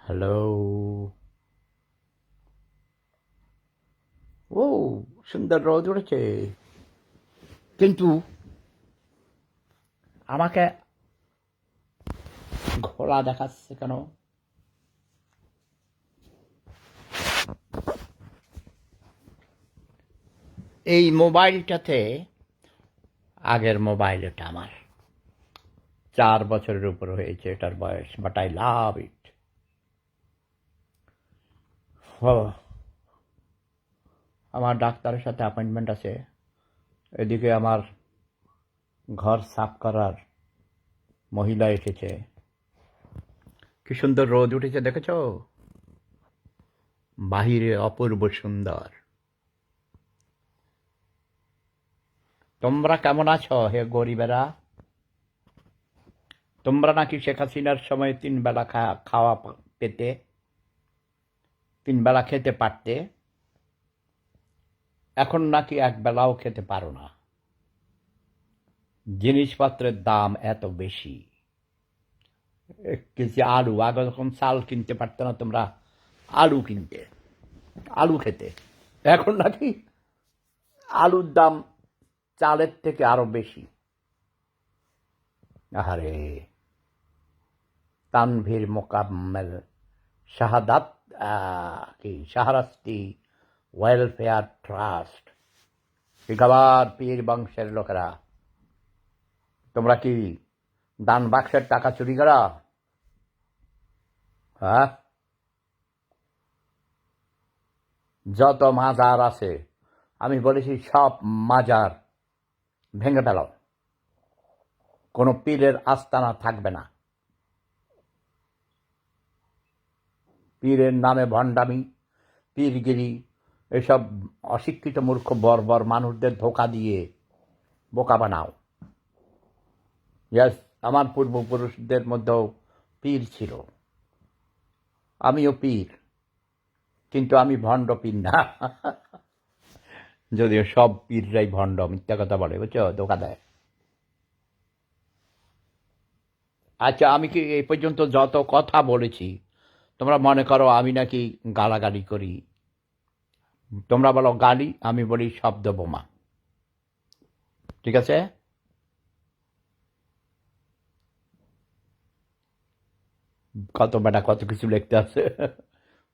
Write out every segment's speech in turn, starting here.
Hello. ও, সুন্দর রোদ উঠেছে, কিন্তু আমাকে ঘোলা দেখাচ্ছে কেন? এই মোবাইলটাতে, আগের মোবাইল এটা আমার 4 বছরের উপর হয়েছে এটার বয়স, বাট আই লাভ ইট। আমার ডাক্তারের সাথে অ্যাপয়েন্টমেন্ট আছে, এদিকে আমার ঘর সাফ করার মহিলা এসেছে। কি সুন্দর রোদ উঠেছে দেখেছ? বাহিরে অপূর্ব সুন্দর। তোমরা কেমন আছো হে গরিবেরা? তোমরা নাকি শেখ হাসিনার সময় 3 বেলা খাওয়া পেতে, 3 বেলা খেতে পারতে, এখন নাকি 1 বেলাও খেতে পারো না। জিনিসপত্রের দাম এত বেশি। 1 কেজি আলু, আগে যখন চাল কিনতে পারতো না তোমরা আলু কিনতে, আলু খেতে, এখন নাকি আলুর দাম চালের থেকে আরো বেশি। আরে তানভীর মোকাম্মেল শাহাদাত, কি শাহরাস্তি ওয়েলফেয়ার ট্রাস্ট, পিকাবার পীর বংশের লোকেরা, তোমরা কি দান বাক্সের টাকা চুরি করা? হ্যাঁ, যত মাজার আছে আমি বলেছি সব মাজার ভেঙে ফেলাও, কোনো পীরের আস্তানা থাকবে না। পীরের নামে ভণ্ডামি, পীরগিরি, এসব অশিক্ষিত মূর্খ বর্বর মানুষদের ধোকা দিয়ে বোকা বানাও। ইয়াস, আমার পূর্বপুরুষদের মধ্যেও পীর ছিল, আমিও পীর, কিন্তু আমি ভণ্ড পীর না। যদিও সব পীররাই ভণ্ড, মিথ্যা কথা বলে, বুঝছো, ধোকা দেয়। আচ্ছা, আমি কি এই পর্যন্ত যত কথা বলেছি তোমরা মনে করো আমি নাকি গালাগালি করি? তোমরা বলো গালি, আমি বলি শব্দ বোমা, ঠিক আছে? কত বেটা কত কিছু লিখতে আছে,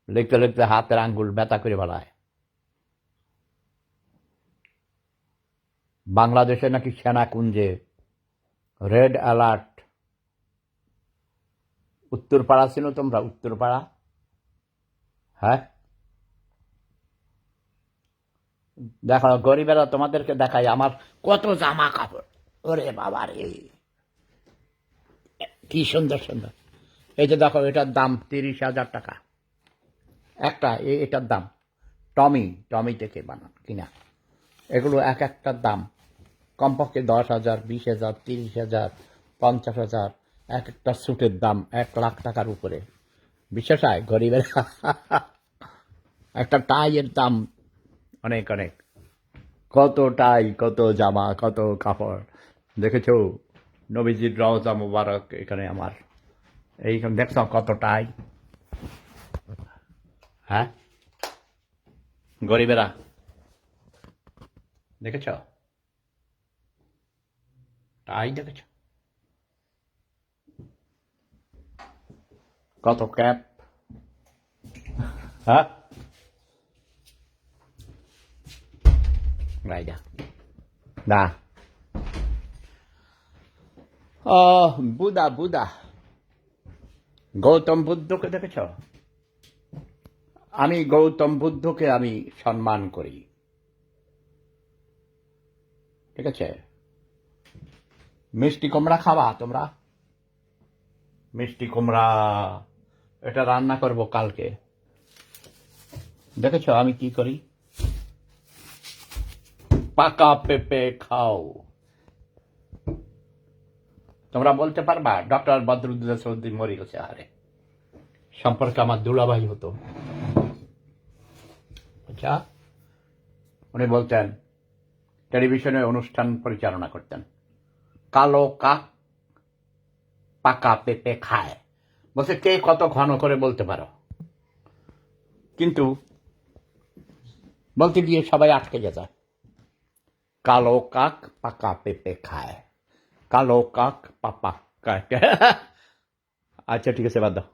লিখতে লিখতে হাতের আঙ্গুল ব্যথা করে বেড়ায়। বাংলাদেশে নাকি সেনাকুঞ্জে রেড অ্যালার্ট। উত্তরপাড়া ছিল তোমরা, উত্তরপাড়া? হ্যাঁ, দেখো গরিবেরা, তোমাদেরকে দেখাই আমার কত জামা কাপড়। ওরে বাবা রে, কি সুন্দর সুন্দর। এই যে দেখো, এটার দাম 30,000 টাকা একটা। এটার দাম টমি, টমি থেকে বানান কিনা। এগুলো এক একটার দাম কমপক্ষে 10,000, 20,000, 30,000, 50,000। এক একটা স্যুটের দাম 1 লাখ টাকার উপরে। বিশ্বাস হয় গরিবের? একটা টাইয়ের দাম অনেক অনেক। কত টাই, কত জামা, কত কাপড় দেখেছো? নবীজির রওজা মুবারক এখানে আমার, এইখানে দেখছ কত টাই। হ্যাঁ গরিবেরা, দেখেছ টাই, দেখেছ কত ক্যাপ? হ্যাঁ, রাইডা না। বুদা বুদা, গৌতম বুদ্ধকে দেখেছ? আমি গৌতম বুদ্ধকে আমি সম্মান করি, ঠিক আছে? মিষ্টি কুমড়া খাবা তোমরা? মিষ্টি কুমড়া, এটা রান্না করব কালকে। দেখেছ আমি কি করি? পাকা পেঁপে খাও। তোমরা বলতে পারবা ডক্টর বদরুদ্দোজা চৌধুরী মরে গেছে? আরে সম্পর্কে আমার দুলাভাই হতো। আচ্ছা, উনি বলতেন, টেলিভিশনে অনুষ্ঠান পরিচালনা করতেন, কালো কাক পাকা পেঁপে খায়, বলছে কে কত ঘন করে বলতে পারো, কিন্তু বলতে গিয়ে সবাই আটকে যেত। কালো কাক পাকা পেঁপে খায়, কালো কাক পাপা খায়। আচ্ছা ঠিক আছে, বাদ দাও।